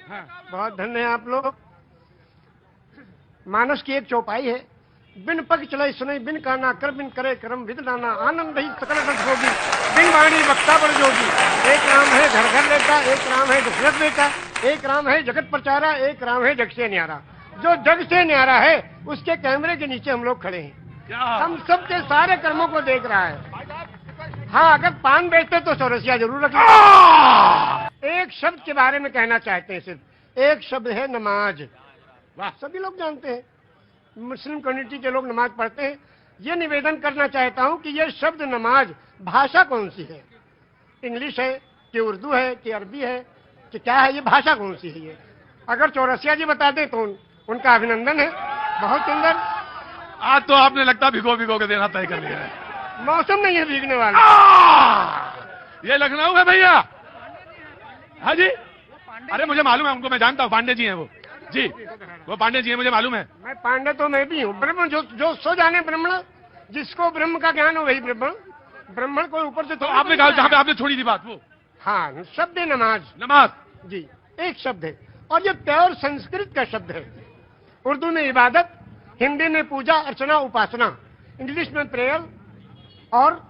बहुत धन्य है आप लोग। मानस की एक चौपाई है, बिन पग चले सुने, बिन काना कर, बिन करे करम विद नाना, आनंद ही सकल रस होगी, बिन वाणी वक्ता बड़ जोगी। एक राम है घर घर लेता, एक राम है दशरथ बेटा, एक राम है जगत प्रचारा, एक राम है जग से न्यारा। जो जग से न्यारा है उसके कैमरे के नीचे हम लोग खड़े हैं, हम सबके सारे कर्मों को देख रहा है। हाँ, अगर पान बेचते तो चौरसिया जरूर रखें। एक शब्द के बारे में कहना चाहते हैं, सिर्फ एक शब्द है नमाज। वाह, सभी लोग जानते हैं, मुस्लिम कम्युनिटी के लोग नमाज पढ़ते हैं। ये निवेदन करना चाहता हूं कि ये शब्द नमाज भाषा कौन सी है, इंग्लिश है कि उर्दू है कि अरबी है कि क्या है, ये भाषा कौन सी है? ये अगर चौरसिया जी बता दें तो उनका अभिनंदन है। बहुत सुंदर। आज तो आपने लगता भिगो भिगो के देना तय कर लिया है। मौसम नहीं है भीगने वाला। ये लखनऊ है भैया। हाँ जी, अरे मुझे मालूम है उनको, मैं जानता हूँ, पांडे जी हैं वो जी, वो पांडे जी हैं, मुझे मालूम है। मैं पांडे तो मैं भी हूँ। ब्रह्म जो सो जाने ब्राह्मण, जिसको ब्रह्म का ज्ञान हो वही ब्राह्मण। ब्राह्मण को ऊपर से तो आपने कहा जहाँ पे आपने छोड़ी थी बात वो। हाँ, शब्द है नमाज। नमाज जी, एक शब्द है और ये प्योर संस्कृत का शब्द है। उर्दू में इबादत, हिंदी में पूजा अर्चना उपासना, इंग्लिश में प्रेयर और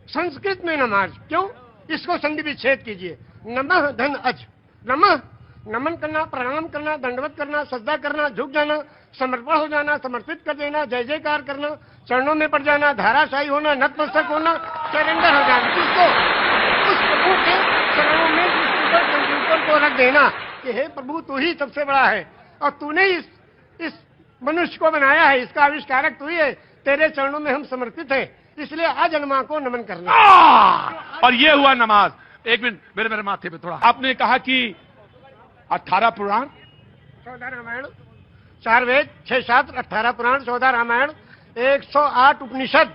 संस्कृत में नमाज। क्यों? इसको संधि विच्छेद कीजिए। नमः धन अज, नमः नमन करना, प्रणाम करना, दंडवत करना, सजदा करना, झुक जाना, समर्पण हो जाना, समर्पित कर देना, जय जयकार करना, चरणों में पड़ जाना, धाराशाही होना, नतमस्तक होना, सरेंडर हो जाना। उसको उस प्रभु के चरणों में कंप्यूटर को रख देना कि हे प्रभु, तू ही सबसे बड़ा है और तूने इस मनुष्य को बनाया है, इसका आविष्कारक तू ही है, तेरे चरणों में हम समर्पित हैं, इसलिए अजन्मा को नमन करना। और ये हुआ नमाज। एक मिनट, मेरे माथे पे थोड़ा। आपने कहा कि 18 पुराण, 14 रामायण, 4 वेद, 6 शास्त्र, 18 पुराण, 14 रामायण, 108 उपनिषद।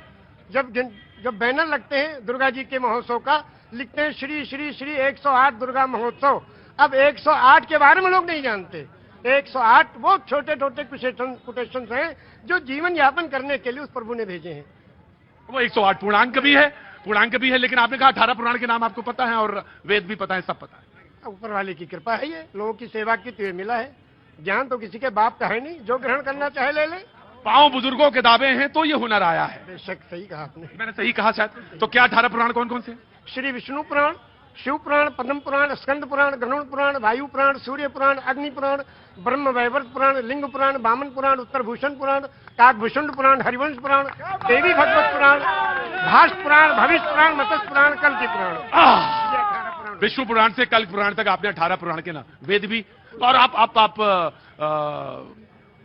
जब बैनर लगते हैं दुर्गा जी के महोत्सव का, लिखते हैं श्री श्री श्री 108 दुर्गा महोत्सव। अब 108 के बारे में लोग नहीं जानते। 108 वो छोटे छोटे कोटेशन हैं जो जीवन यापन करने के लिए उस प्रभु ने भेजे हैं। वो 108 पूर्णांक भी है, लेकिन आपने कहा 18 पुराण के नाम आपको पता है और वेद भी पता है, सब पता है। ऊपर वाले की कृपा है, ये लोगों की सेवा की तो ये मिला है। ज्ञान तो किसी के बाप का है नहीं, जो ग्रहण करना चाहे ले ले। पांव बुजुर्गों के दावे हैं तो ये हुनर आया है। बेशक सही कहा आपने। मैंने सही कहा शायद। तो क्या 18 पुराण कौन कौन से? श्री विष्णु पुराण, शिव पुराण, पद्म पुराण, स्कंद पुराण, गरुड़ पुराण, वायु पुराण, सूर्य पुराण, अग्नि पुराण, ब्रह्म वैवर्त पुराण, लिंग पुराण, वामन पुराण, उत्तर भूषण पुराण, काकभूषण पुराण, हरिवंश पुराण, देवी भगवत पुराण, भाष्य पुराण, भविष्य पुराण, मत्स्य पुराण, कल्कि पुराण। विष्णु पुराण से कल्क पुराण तक आपने 18 पुराण के नाम, वेद भी। और आप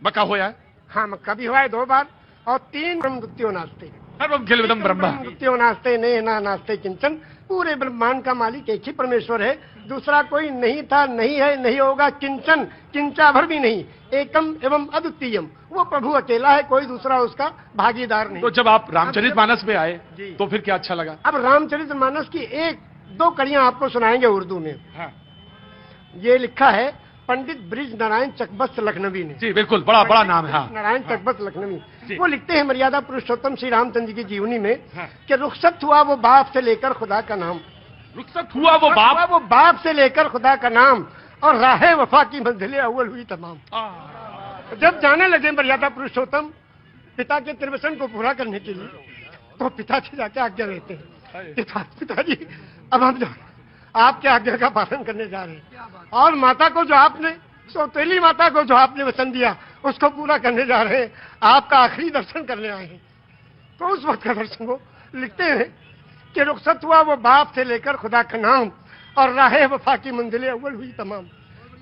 मक्का हुआ है? हाँ, मक्का भी हुआ है 2 बार। और 3 ब्रह्मदुत्यो नास्ते, खिलविदम ब्रह्मा, ब्रह्मदुत्यो नास्ते ने ना नास्ते किंचन। पूरे ब्रह्मांड का मालिक एक ही परमेश्वर है, दूसरा कोई नहीं था, नहीं है, नहीं होगा, किंचन, किंचा भर भी नहीं, एकम एवं अद्वितीयम। वो प्रभु अकेला है, कोई दूसरा उसका भागीदार नहीं। तो जब आप रामचरितमानस पे आए तो फिर क्या अच्छा लगा? अब रामचरितमानस की 1-2 कड़ियां आपको सुनाएंगे उर्दू में। हाँ। ये लिखा है पंडित ब्रिज नारायण चकबस्त लखनवी ने। जी बिल्कुल, बड़ा नाम है। हाँ। नारायण चकबस्त लखनवी, वो लिखते हैं मर्यादा पुरुषोत्तम श्री रामचंद्र जी की जीवनी में कि रुखसत हुआ वो बाप से लेकर खुदा का नाम, रुखसत हुआ वो बाप से लेकर खुदा का नाम, और राहे वफा की मंजिलें अव्वल हुई तमाम। जब जाने लगे मर्यादा पुरुषोत्तम पिता के त्रिवचन को पूरा करने के लिए, तो पिता से जाके आज्ञा लेते हैं, पिताजी अब हम आपके आज्ञा का पालन करने जा रहे हैं, और माता को जो आपने, सौतेली माता को जो आपने वचन दिया उसको पूरा करने जा रहे हैं, आपका आखिरी दर्शन करने आए हैं। तो उस वक्त का दर्शन वो लिखते हैं कि रुखसत हुआ वो बाप से लेकर खुदा का नाम, और राहे वफा की मंजिलें अव्वल हुई तमाम।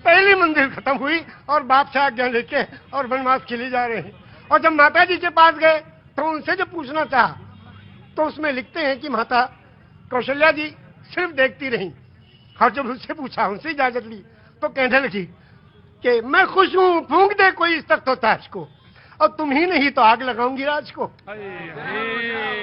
पहली मंजिल खत्म हुई और बाप से आज्ञा लेके और वनवास के लिए जा रहे हैं। और जब माता जी के पास गए तो उनसे जब पूछना चाहा तो उसमें लिखते हैं कि माता कौशल्या जी सिर्फ देखती रही, और जब उससे पूछा, उनसे इजाजत ली, तो कहने लगी कि मैं खुश हूं, फूंक दे कोई इस तख्त ताज को, और तुम ही नहीं तो आग लगाऊंगी राज को।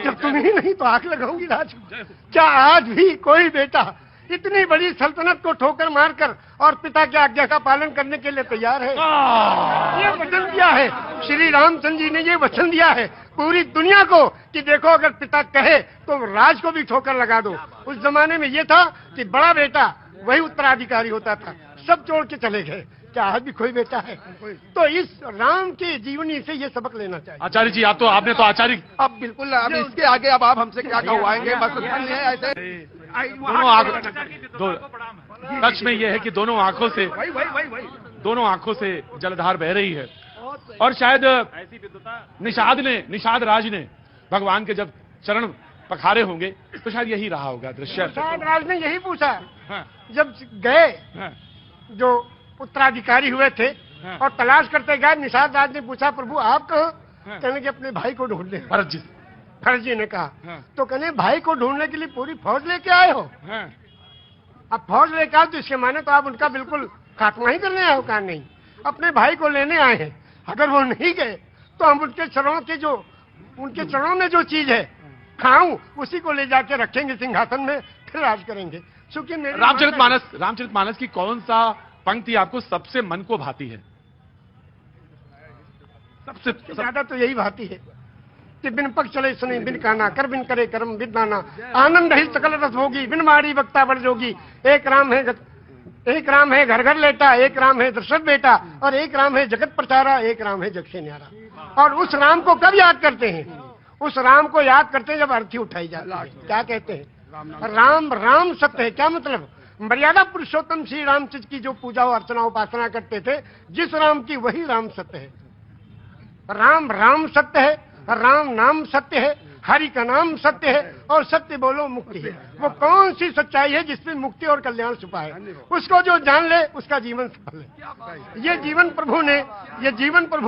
जब तुम ही नहीं तो आग लगाऊंगी राज को। क्या आज भी कोई बेटा इतनी बड़ी सल्तनत को ठोकर मारकर और पिता की आज्ञा का पालन करने के लिए तैयार है? ये वचन दिया है श्री रामचंद्र जी ने, ये वचन दिया है पूरी दुनिया को कि देखो अगर पिता कहे तो राज को भी ठोकर लगा दो। उस जमाने में ये था कि बड़ा बेटा वही उत्तराधिकारी होता था, सब छोड़ के चले गए। क्या आज भी कोई बेटा है? तो इस राम के जीवनी से ये सबक लेना चाहिए। आचार्य जी, आपने तो आचार्य, अब बिल्कुल, अब इसके आगे अब आप हमसे क्या कहवाएंगे? बस ऐसे सच में ये है कि दोनों आंखों से जलधार बह रही है। और शायद निषाद राज ने भगवान के जब चरण पखारे होंगे तो शायद यही रहा होगा दृश्य। निषाद राज ने यही पूछा, हाँ। जब गए हाँ। जो उत्तराधिकारी हुए थे, हाँ। और तलाश करते गए, निषाद राज ने पूछा, प्रभु आप कहाँ? हाँ। कहने के अपने भाई को ढूंढने। भरत जी, भरत जी ने कहा, हाँ। तो कहने भाई को ढूंढने के लिए पूरी फौज लेके आए हो? हाँ। अब फौज लेके आओ तो इसके माने तो आप उनका बिल्कुल खात्मा ही करने आए हो? कहा नहीं, अपने भाई को लेने आए हैं। अगर वो नहीं गए तो हम उनके चरणों में जो चीज है खाऊं, उसी को ले जाके रखेंगे सिंहासन में, फिर राज करेंगे। क्योंकि रामचरितमानस की कौन सा पंक्ति आपको सबसे मन को भाती है? सबसे ज्यादा तो यही भाती है कि बिन पग चले सुने बिन काना, कर बिन करे कर्म बिन नाना, आनंद ही सकल रस भोगी, बिन मारी वक्ता बड़ जोगी। एक राम है घर घर लेटा, एक राम है दशरथ बेटा, और एक राम है जगत प्रचारा, एक राम है जग से न्यारा। और उस राम को कब याद करते हैं? उस राम को याद करते हैं जब अर्थी उठाई जाती है। क्या कहते हैं? राम सत्य है। क्या मतलब? मर्यादा पुरुषोत्तम श्री रामचंद्र की जो पूजा अर्चना उपासना करते थे, जिस राम की वही राम सत्य है। राम सत्य है, राम नाम सत्य है, हरि का नाम सत्य है, और सत्य बोलो मुक्ति है। वो कौन सी सच्चाई है जिसमें मुक्ति और कल्याण छुपा है? उसको जो जान ले उसका जीवन सफल है। ये जीवन प्रभु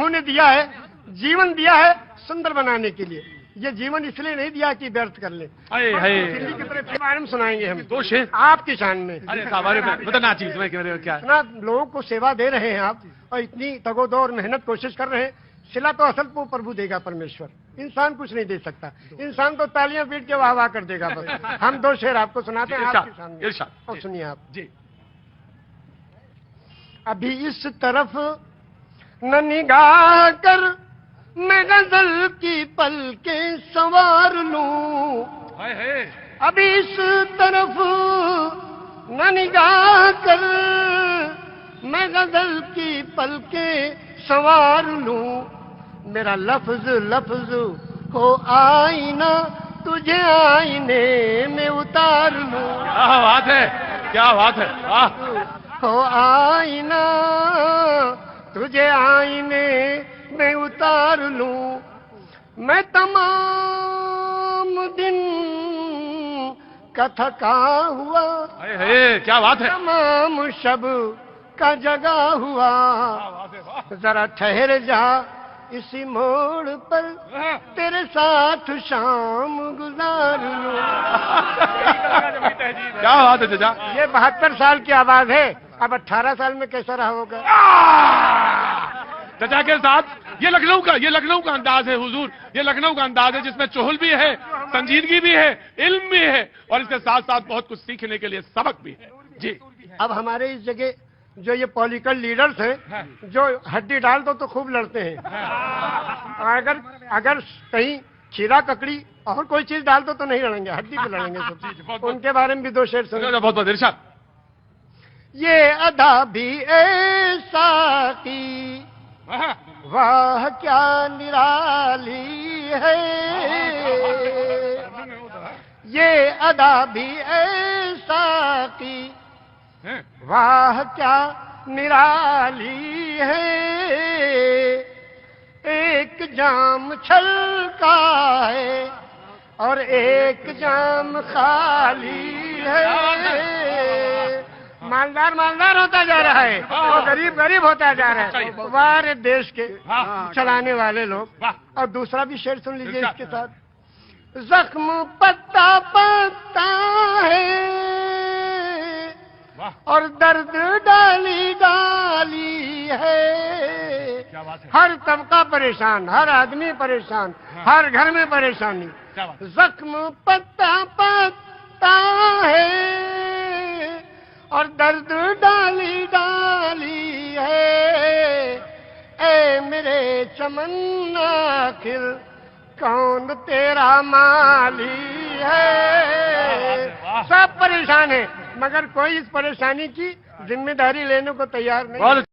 ने दिया है, जीवन दिया है सुंदर बनाने के लिए। ये जीवन इसलिए नहीं दिया कि व्यर्थ कर ले। दिल्ली की तरफ बारे में सुनाएंगे हम दो शेर आपकी शान में। बताना चीज में क्या इतना लोगों को सेवा दे रहे हैं आप, और इतनी तगोदो और मेहनत कोशिश कर रहे हैं। सिला तो असल को प्रभु देगा परमेश्वर, इंसान कुछ नहीं दे सकता। इंसान तो तालियां पीट के वाह वाह कर देगा बस। हम दो शेर आपको सुनाते हैं आपकी शान में, और सुनिए आप जी। अभी इस तरफ न निगाह कर मैं गजल की पलकें संवार लूं, अभी इस तरफ न निगाह कर मैं गजल की पलकें संवार लूं। मेरा लफ्ज हो आईना, तुझे आईने में उतार लूं। क्या बात है, क्या बात है। हो आईना, तुझे आईने मैं उतार लूं। मैं तमाम दिन का थका हुआ, क्या बात है, तमाम शब का जगा हुआ, जरा ठहर जा इसी मोड़ पर, तेरे साथ शाम गुजार लूं। क्या बात है चाचा। ये 72 साल की आवाज है, अब 18 साल में कैसा रहा होगा चाचा के साथ। ये लखनऊ का अंदाज है हुजूर, ये लखनऊ का अंदाज है जिसमें चुहल भी है, संजीदगी भी है, इल्म भी है, और इसके साथ साथ बहुत कुछ सीखने के लिए सबक भी है। जी। अब हमारे इस जगह जो ये पॉलिटिकल लीडर्स हैं, जो हड्डी डाल दो तो खूब लड़ते हैं, और अगर कहीं खीरा ककड़ी और कोई चीज डाल दो तो नहीं लड़ेंगे, हड्डी पे लड़ेंगे सब। उनके बारे में भी दो शेर सुनो। बहुत बहुत इरशाद। ये अदा भी ऐसा की वाह क्या निराली है, ये अदा भी ऐसा की वाह क्या निराली है। एक जाम छलका है और एक जाम खाली है। मालदार होता जा रहा है और गरीब होता जा रहा है। हमारे देश के चलाने वाले लोग। और दूसरा भी शेर सुन लीजिए इसके साथ। जख्म पत्ता पत्ता है और दर्द डाली डाली है। हर तबका परेशान, हर आदमी परेशान, हर घर में परेशानी। जख्म पत्ता पत्ता है और दर्द डाली डाली है। ए मेरे चमन आखिर कौन तेरा माली है। सब परेशान है, मगर कोई इस परेशानी की जिम्मेदारी लेने को तैयार नहीं। बहुत